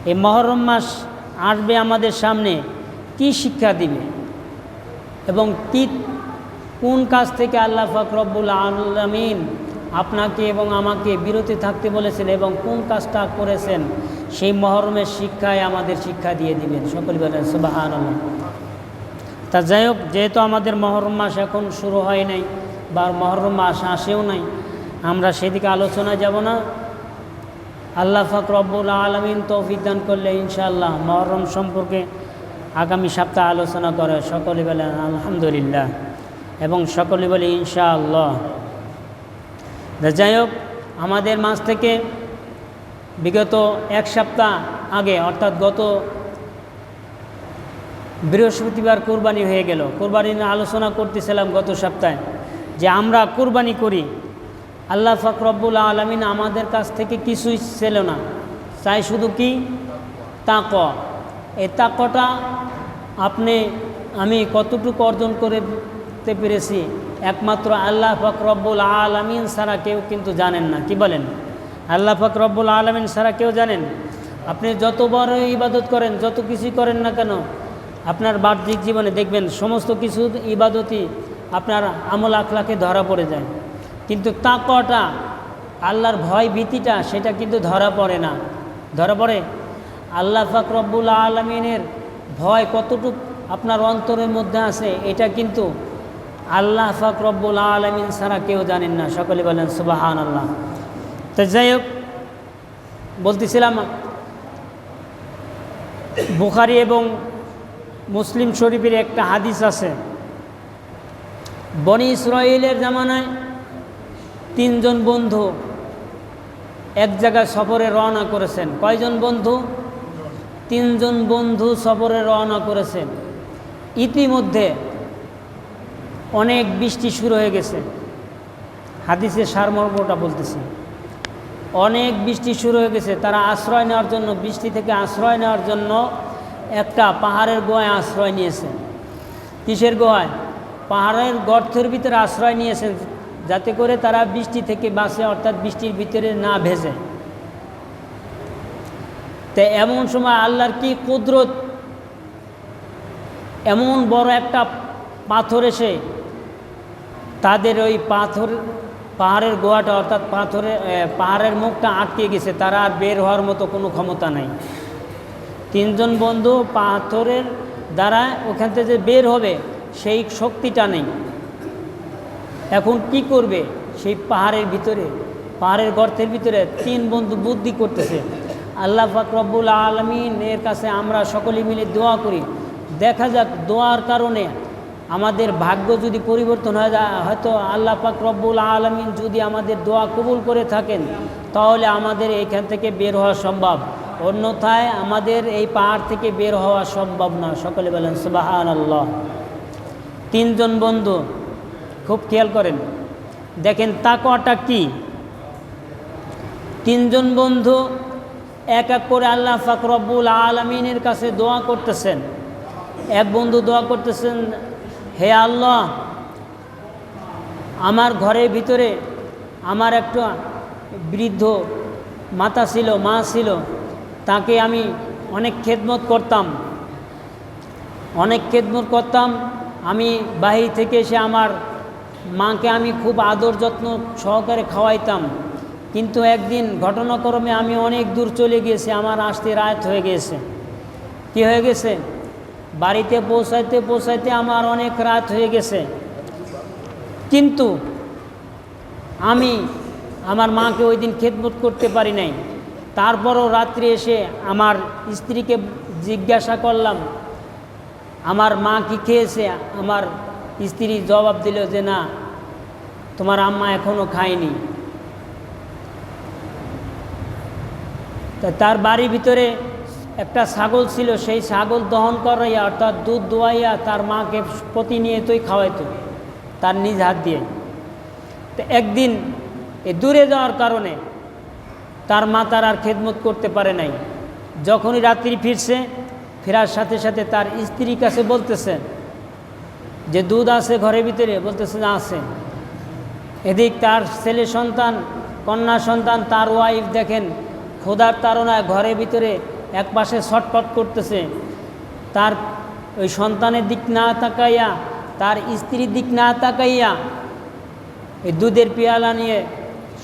এই মহরম মাস আসবে আমাদের সামনে, কি শিক্ষা দিবে এবং কোন কাজ থেকে আল্লাহ পাক রব্বুল আলামিন আপনাকে এবং আমাকে বিরতি থাকতে বলেছেন এবং কোন কাজটা করেছেন, সেই মহরমের শিক্ষায় আমাদের শিক্ষা দিয়ে দিবেন। সকলে বলেন সুবহানাল্লাহ। তা যাই হোক, যেহেতু আমাদের মহরম মাস এখন শুরু হয় নাই বা মহরম মাস আসেও নাই, আমরা সেদিকে আলোচনায় যাব না। আল্লাহ পাক রব্বুল আলামিন তৌফিক দান করলে ইনশাআল্লাহ মহরম সম্পর্কে আগামী সপ্তাহে আলোচনা করে। সকলে বলেন আলহামদুলিল্লাহ এবং সকলে বলে ইনশাআল্লাহ। যাই হোক, আমাদের মাঝ থেকে বিগত এক সপ্তাহ আগে অর্থাৎ গত বৃহস্পতিবার কুরবানি হয়ে গেল। কুরবানি নিয়ে আলোচনা করতেছিলাম গত সপ্তাহে যে আমরা কুরবানি করি, আল্লাহ পাক রব্বুল আলামিন আমাদের কাছ থেকে কিছুই ছিল না, চাই শুধু কি তাকওয়া। এই তাকওয়াটা আমি কতটুকু অর্জন করতে পেরেছি একমাত্র আল্লাহ পাক রব্বুল আলামিন ছাড়া কেউ কিন্তু জানেন না। কি বলেন? আল্লাহ পাক রব্বুল আলামিন ছাড়া কেউ জানেন? আপনি যত বড় ইবাদত করেন, যত কিছুই করেন না কেন, আপনার বাহ্যিক জীবনে দেখবেন সমস্ত কিছু ইবাদতই আপনার আমল আখলাকে ধরা পড়ে যায়, কিন্তু তাকওয়াটা, আল্লাহর ভয় ভীতিটা, সেটা কিন্তু ধরা পড়ে না। ধরা পড়ে আল্লাহ পাক রব্বুল আলামিনের ভয় কতটুকু আপনার অন্তরের মধ্যে আছে, এটা কিন্তু আল্লাহ পাক রব্বুল আলামিন ছাড়া কেউ জানেন না। সকলে বলেন সুবহানাল্লাহ। তো যাই হোক, বলতেছিলাম বুখারী এবং মুসলিম শরীফের একটা হাদিস আছে, বনি ইসরাঈলের জামানায় তিনজন বন্ধু এক জায়গায় সফরে রওনা করেছেন। কয়জন বন্ধু? তিনজন বন্ধু সফরে রওনা করেছেন। ইতিমধ্যে অনেক বৃষ্টি শুরু হয়ে গেছে। হাদিসের সারমর্মটা বলতেছি, অনেক বৃষ্টি শুরু হয়ে গেছে। তারা আশ্রয় নেওয়ার জন্য, বৃষ্টি থেকে আশ্রয় নেওয়ার জন্য একটা পাহাড়ের গুহায় আশ্রয় নিয়েছেন। কিসের গুহায়? পাহাড়ের গর্তের ভিতরে আশ্রয় নিয়েছেন, যাতে করে তারা বৃষ্টি থেকে বাঁচে, অর্থাৎ বৃষ্টির ভিতরে না ভেজে। তো এমন সময় আল্লাহর কি কুদরত, এমন বড় একটা পাথর এসে তাদের ওই পাহাড়ের গুহাটা, অর্থাৎ পাহাড়ের মুখটা আটকে গেছে। তারা আর বের হওয়ার মতো কোনো ক্ষমতা নাই। তিনজন বন্ধু পাথরের দ্বারা ওখান থেকে যে বের হবে সেই শক্তিটা নেই। এখন কি করবে? সেই পাহাড়ের গর্তের ভিতরে তিন বন্ধু বুদ্ধি করতেছে। আল্লাহ পাক রব্বুল আলামিন এর কাছে আমরা সকলে মিলে দোয়া করি, দেখা যাক দোয়ার কারণে আমাদের ভাগ্য যদি পরিবর্তন হয়ে যায়, হয়তো আল্লাহ পাক রব্বুল আলামিন যদি আমাদের দোয়া কবুল করে থাকেন, তাহলে আমাদের এইখান থেকে বের হওয়া সম্ভব, অন্যথায় আমাদের এই পাহাড় থেকে বের হওয়া সম্ভব না। সকলে বলেন সুবহানাল্লাহ। তিনজন বন্ধু, খুব খেয়াল করেন, দেখেন তাকওয়াটা কি। তিনজন বন্ধু এক এক করে আল্লাহ পাক রব্বুল আলামিনের কাছে দোয়া করতেছেন। এক বন্ধু দোয়া করতেছেন, হে আল্লাহ, আমার ঘরের ভিতরে আমার একটা বৃদ্ধ মা ছিল, তাকে আমি অনেক খেদমত করতাম। আমি বাহির থেকে এসে আমার মাকে আমি খুব আদর যত্ন সহকারে খাওয়াইতাম, কিন্তু একদিন ঘটনাক্রমে আমি অনেক দূর চলে গিয়েছি, আমার আসতে রাত হয়ে গিয়েছে। কি হয়ে গেছে? বাড়িতে পৌঁছাইতে আমার অনেক রাত হয়ে গেছে, কিন্তু আমি আমার মাকে ওই দিন খেদমত করতে পারি নাই। তারপরও রাত্রে এসে আমার স্ত্রীকে জিজ্ঞাসা করলাম, আমার মা কি খেয়েছে? আমার স্ত্রী জবাব দিল যে না, তোমার আম্মা এখনও খায়নি। তার বাড়ির ভিতরে একটা ছাগল ছিল, সেই ছাগল দহন করাইয়া, অর্থাৎ দুধ দোয়াইয়া তার মাকে প্রতিনিয়তই খাওয়াইতো তার নিজ হাত দিয়ে। তো একদিন দূরে যাওয়ার কারণে তার মা তার আর খেদমত করতে পারে নাই। যখনই রাত্রি ফেরার সাথে সাথে তার স্ত্রীর কাছে বলতেছে যে দুধ আছে ঘরের ভিতরে, বলতেছে যে আছে। এদিক তার ছেলে সন্তান, কন্যা সন্তান, তার ওয়াইফ দেখেন ক্ষুধার তাড়নায় ঘরের ভিতরে এক পাশে ছটফট করতেছে, তার ওই সন্তানের দিক না তাকাইয়া, তার স্ত্রীর দিক না তাকাইয়া এই দুধের পেয়ালা নিয়ে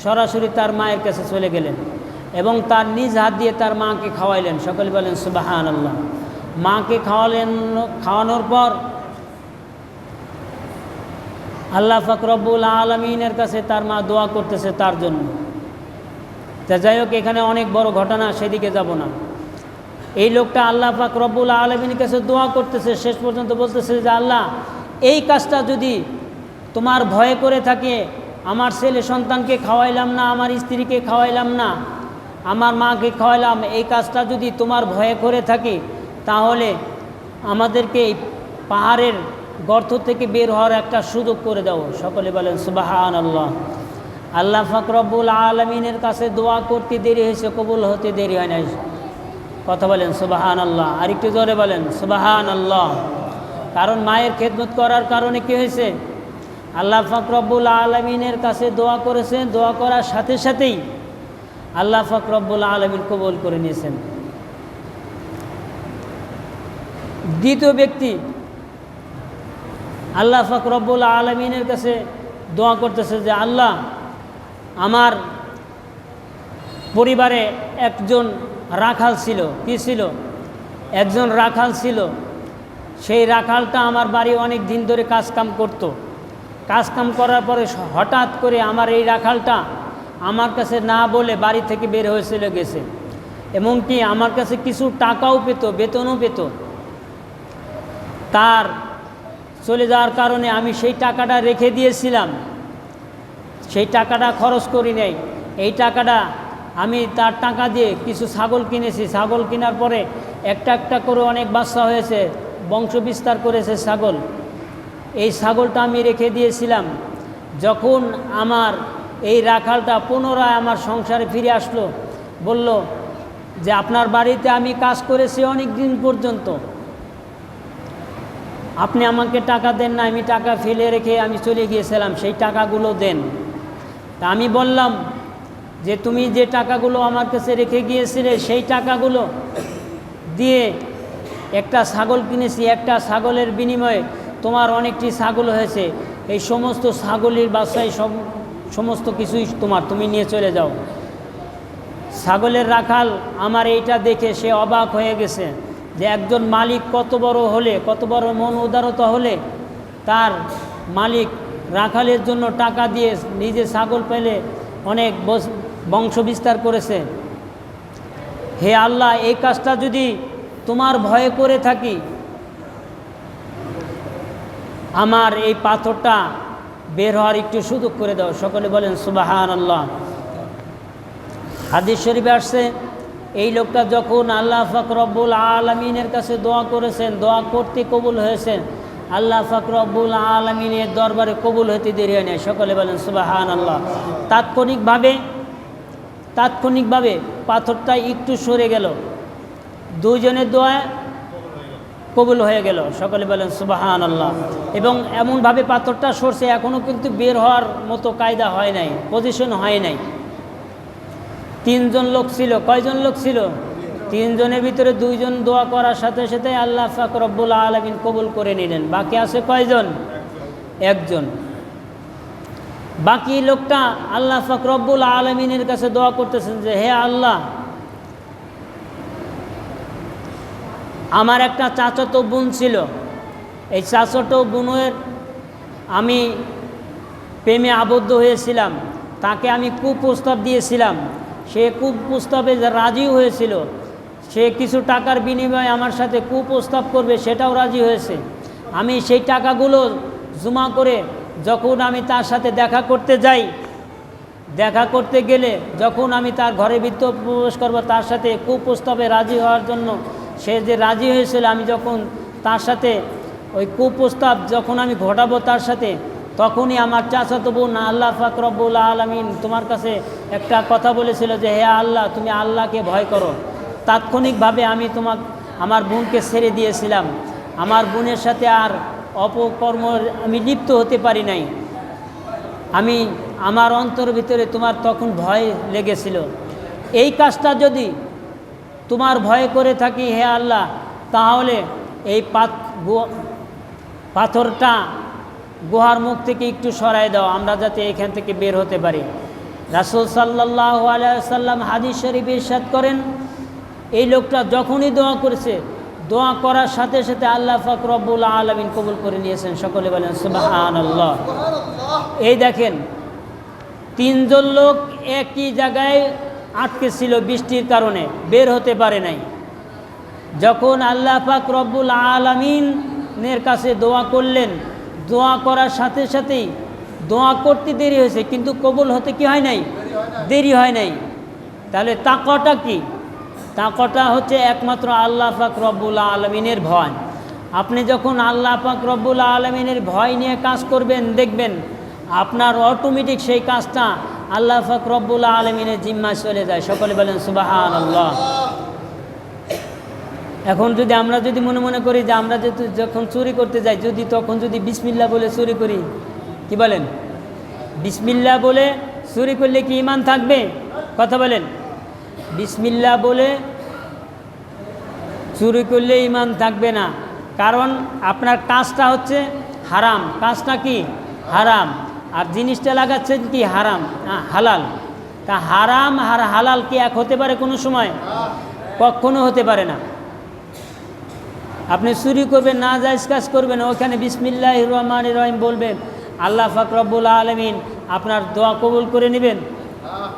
সরাসরি তার মায়ের কাছে চলে গেলেন এবং তার নিজ হাত দিয়ে তার মাকে খাওয়াইলেন। সকলে বলেন সুবহানাল্লাহ। মাকে খাওয়ানোর পর আল্লাহ পাক রব্বুল আলামিনের কাছে তার মা দোয়া করতেছে তার জন্য। তা যাই হোক, এখানে অনেক বড় ঘটনা, সেদিকে যাব না। এই লোকটা আল্লাহ পাক রব্বুল আলামিনের কাছে দোয়া করতেছে, শেষ পর্যন্ত বলতেছে যে আল্লাহ, এই কাজটা যদি তোমার ভয়ে করে থাকে, আমার ছেলে সন্তানকে খাওয়াইলাম না, আমার স্ত্রীকে খাওয়াইলাম না, আমার মাকে খাওয়াইলাম, এই কাজটা যদি তোমার ভয়ে করে থাকি, তাহলে আমাদেরকে এই পাহাড়ের গর্ত থেকে বের হওয়ার একটা সুযোগ করে দাও। সকলে বলেন সুবহানাল্লাহ। আল্লাহ পাক রব্বুল আলামিনের কাছে দোয়া করতে দেরি হয়েছে, কবুল হতে দেরি হয় নাই। কথা বলেন সুবহানাল্লাহ। আর একটু জোরে বলেন সুবহানাল্লাহ। কারণ মায়ের খেদমত করার কারণে কি হয়েছে, আল্লাহ পাক রব্বুল আলামিনের কাছে দোয়া করেছেন, দোয়া করার সাথে সাথেই আল্লাহ পাক রব্বুল আলামিন কবুল করে নিয়েছেন। দ্বিতীয় ব্যক্তি আল্লাহ পাক রব্বুল আলামিনের কাছে দোয়া করতেছে যে আল্লাহ, আমার পরিবারে একজন রাখাল ছিল। কি ছিল? একজন রাখাল ছিল। সেই রাখালটা আমার বাড়ি অনেক দিন ধরে কাজকাম করত। কাজকাম করার পরে হঠাৎ করে আমার এই রাখালটা আমার কাছে না বলে বাড়ি থেকে বের হয়ে চলে গেছে, এমনকি আমার কাছে কিছু টাকাও পেত, বেতনও পেত। তার চলে যাওয়ার কারণে আমি সেই টাকাটা রেখে দিয়েছিলাম, সেই টাকাটা খরচ করি নাই। এই টাকাটা আমি তার টাকা দিয়ে কিছু ছাগল কিনেছি। ছাগল কেনার পরে একটা একটা করে অনেক বাচ্চা হয়েছে, বংশ বিস্তার করেছে ছাগল। এই ছাগলটা আমি রেখে দিয়েছিলাম। যখন আমার এই রাখালটা পুনরায় আমার সংসারে ফিরে আসলো, বলল যে আপনার বাড়িতে আমি কাজ করেছি অনেক দিন পর্যন্ত, আপনি আমাকে টাকা দেন না, আমি টাকা ফেলে রেখে আমি চলে গিয়েছিলাম, সেই টাকাগুলো দেন। তা আমি বললাম যে তুমি যে টাকাগুলো আমার কাছে রেখে গিয়েছিলে, সেই টাকাগুলো দিয়ে একটা ছাগল কিনেছি, একটা ছাগলের বিনিময়ে তোমার অনেকটি ছাগল হয়েছে, এই সমস্ত ছাগলের বাচ্চাই সমস্ত কিছুই তোমার, তুমি নিয়ে চলে যাও। ছাগলের রাখাল আমার এইটা দেখে সে অবাক হয়ে গেছে যে একজন মালিক কত বড় হলে, কত বড় মন উদারতা হলে তার মালিক রাখালের জন্য টাকা দিয়ে নিজে ছাগল পেলে অনেক বংশ বিস্তার করেছে। হে আল্লাহ, এই কাজটা যদি তোমার ভয়ে করে থাকি, আমার এই পাথরটা বের হওয়ার একটু সুযোগ করে দাও। সকলে বলেন সুবহানাল্লাহ। হাদিস শরীফে আসছে, এই লোকটা যখন আল্লাহ পাক রব্বুল আলামিনের কাছে দোয়া করেছেন, দোয়া করতে কবুল হয়েছেন, আল্লাহ পাক রব্বুল আলামিনের দরবারে কবুল হতে দেরি হয় না। সকলে বলেন সুবহানাল্লাহ। তাৎক্ষণিকভাবে পাথরটা একটু সরে গেল, দুইজনের দোয়া কবুল হয়ে গেল। সকলে বলেন সুবহানাল্লাহ। এবং এমনভাবে পাথরটা সরছে, এখনও কিন্তু বের হওয়ার মতো কায়দা হয় নাই, পজিশন হয় নাই। তিনজন লোক ছিল। কয়জন লোক ছিল? তিনজনের ভিতরে দুইজন দোয়া করার সাথে সাথে আল্লাহ পাক রব্বুল আলামিন কবুল করে নিলেন। বাকি আছে কয়জন? একজন। বাকি লোকটা আল্লাহ পাক রব্বুল আলামিনের কাছে দোয়া করতেছেন যে হে আল্লাহ, আমার একটা চাচাতো বোন ছিল, এই চাচাতো বোনের আমি প্রেমে আবদ্ধ হয়েছিলাম, তাকে আমি কুপ্রস্তাব দিয়েছিলাম, সে কুপ্রস্তাবে রাজি হয়েছিল, সে কিছু টাকার বিনিময়ে আমার সাথে কুপ্রস্তাব করবে সেটাও রাজি হয়েছে। আমি সেই টাকাগুলো জমা করে যখন আমি তার সাথে দেখা করতে যাই, দেখা করতে গেলে যখন আমি তার ঘরে ভিতর প্রবেশ করব, তার সাথে কুপ্রস্তাবে রাজি হওয়ার জন্য সে যে রাজি হয়েছিল, আমি যখন তার সাথে ওই কুপ্রস্তাব যখন আমি ঘটাবো তার সাথে, তখনই আমার চাচাতো বোন আল্লাহ পাক রব্বুল আলামিন তোমার কাছে একটা কথা বলেছিল যে হে আল্লাহ, তুমি আল্লাহকে ভয় করো। তাৎক্ষণিকভাবে আমি আমার বোনকে ছেড়ে দিয়েছিলাম, আমার বোনের সাথে আর অপকর্ম আমি লিপ্ত হতে পারি নাই। আমার অন্তর ভিতরে তোমার তখন ভয় লেগেছিল। এই কাজটা যদি তোমার ভয় করে থাকি হে আল্লাহ, তাহলে এই পাথরটা গুহার মুখ থেকে একটু সরাই দাও, আমরা যাতে এখান থেকে বের হতে পারি। রাসূল সাল্লাল্লাহু আলাইহি ওয়াসাল্লাম হাদিস শরীফে ইরশাদ করেন, এই লোকটা যখনই দোয়া করেছে, দোয়া করার সাথে সাথে আল্লাহ পাক রব্বুল আলামিন কবুল করে নিয়েছেন। সকলে বলেন সুবহানাল্লাহ। এই দেখেন, তিনজন লোক একই জায়গায় আটকে ছিল বৃষ্টির কারণে, বের হতে পারে নাই। যখন আল্লাহ পাক রব্বুল আলামিনের কাছে দোয়া করলেন, দোয়া করার সাথে সাথেই দোয়া করতে দেরি হয়েছে, কিন্তু কবুল হতে কি হয় নাই? দেরি হয় নাই। তাহলে তাকওয়াটা কি? তাকওয়াটা হচ্ছে একমাত্র আল্লাহ পাক রব্বুল আলামিনের ভয়। আপনি যখন আল্লাহ পাক রব্বুল আলামিনের ভয় নিয়ে কাজ করবেন, দেখবেন আপনার অটোমেটিক সেই কাজটা আল্লাহ পাক রব্বুল আলামিনের জিম্মায় চলে যায়। সকলে বলেন সুবহানাল্লাহ। এখন আমরা যদি মনে মনে করি যে আমরা যখন চুরি করতে যাই, তখন যদি বিসমিল্লাহ বলে চুরি করি, কি বলেন? বিসমিল্লাহ বলে চুরি করলে কি ঈমান থাকবে? কথা বলেন। বিসমিল্লাহ বলে চুরি করলে ঈমান থাকবে না, কারণ আপনার কাজটা হচ্ছে হারাম। কাজটা কি? হারাম। আর জিনিসটা লাগাচ্ছেন কি? হারাম, হালাল। তা হারাম আর হালাল কি এক হতে পারে কোনো সময়? কখনো হতে পারে না। আপনি চুরি করবেন, নাজায়েজ কাজ করবেন, ওখানে বিসমিল্লাহির রহমানির রহিম বলবেন, আল্লাহ পাক রব্বুল আলামিন আপনার দোয়া কবুল করে নেবেন?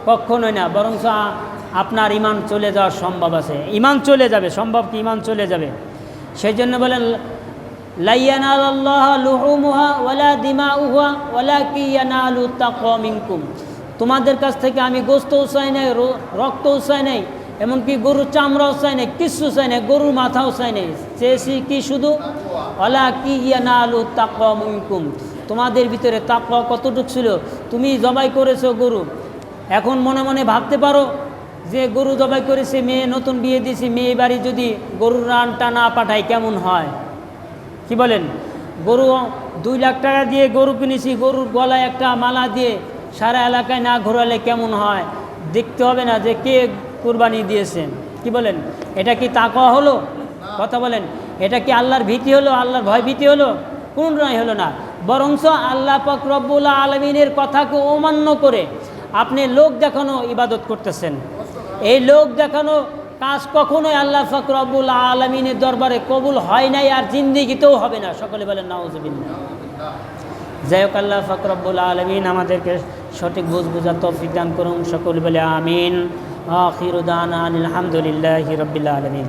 কখনোই না, বরং আপনার ঈমান চলে যাওয়ার সম্ভব আছে। ঈমান চলে যাবে, সম্ভব কি? ঈমান চলে যাবে। সেই জন্য বলেন, লা ইয়ানালুল্লাহা লুহুমুহা ওয়ালা দিমাউহা ওয়ালাকিন ইয়ানালু তাকওয়া মিনকুম। তোমাদের কাছ থেকে আমি গোশতও চাই নাই, রক্তও চাই নাই, এমনকি গরুর চামড়াও চাই নাই, কিচ্ছু চাই নাই, গরুর মাথাও চাই নাই। চেয়েছি কি? শুধু ওয়ালাকিন ইয়ানালু তাকওয়া মিনকুম। তোমাদের ভিতরে তাকওয়া কতটুকু ছিল? তুমি জবাই করেছো গরু, এখন মনে মনে ভাবতে পারো যে গরু জবাই করেছে, মেয়ে নতুন বিয়ে দিয়েছি, মেয়ে বাড়ি যদি গরুর রানটা না পাঠায় কেমন হয়? কি বলেন? গরু 2 লাখ টাকা দিয়ে গরু কিনেছি, গরুর গলায় একটা মালা দিয়ে সারা এলাকায় না ঘোরালে কেমন হয়? দেখতে হবে না যে কে কুরবানি দিয়েছেন? কি বলেন? এটা কি তাকওয়া হলো? কথা বলেন। এটা কি আল্লাহর ভীতি হলো? আল্লাহর ভয় ভীতি হলো? কোনটাই হলো না। বরঞ্চ আল্লাহ পাক রব্বুল আলামিনের কথাকে অমান্য করে আপনি লোক দেখানো ইবাদত করতেছেন। এই লোক দেখানো কাজ কখনোই আল্লাহ পাক রব্বুল আলামিনের দরবারে কবুল হয় নাই, আর জিন্দেগিতেও হবে না। সকলে বলেন নাউজুবিল্লাহ। যাই হোক, আল্লাহ পাক রব্বুল আলামিন আমাদেরকে সঠিক বুঝার তৌফিক দান করুন। সকলে বলে আমিন। আখিরু দানা আলহামদুলিল্লাহি রাব্বিল আলামিন।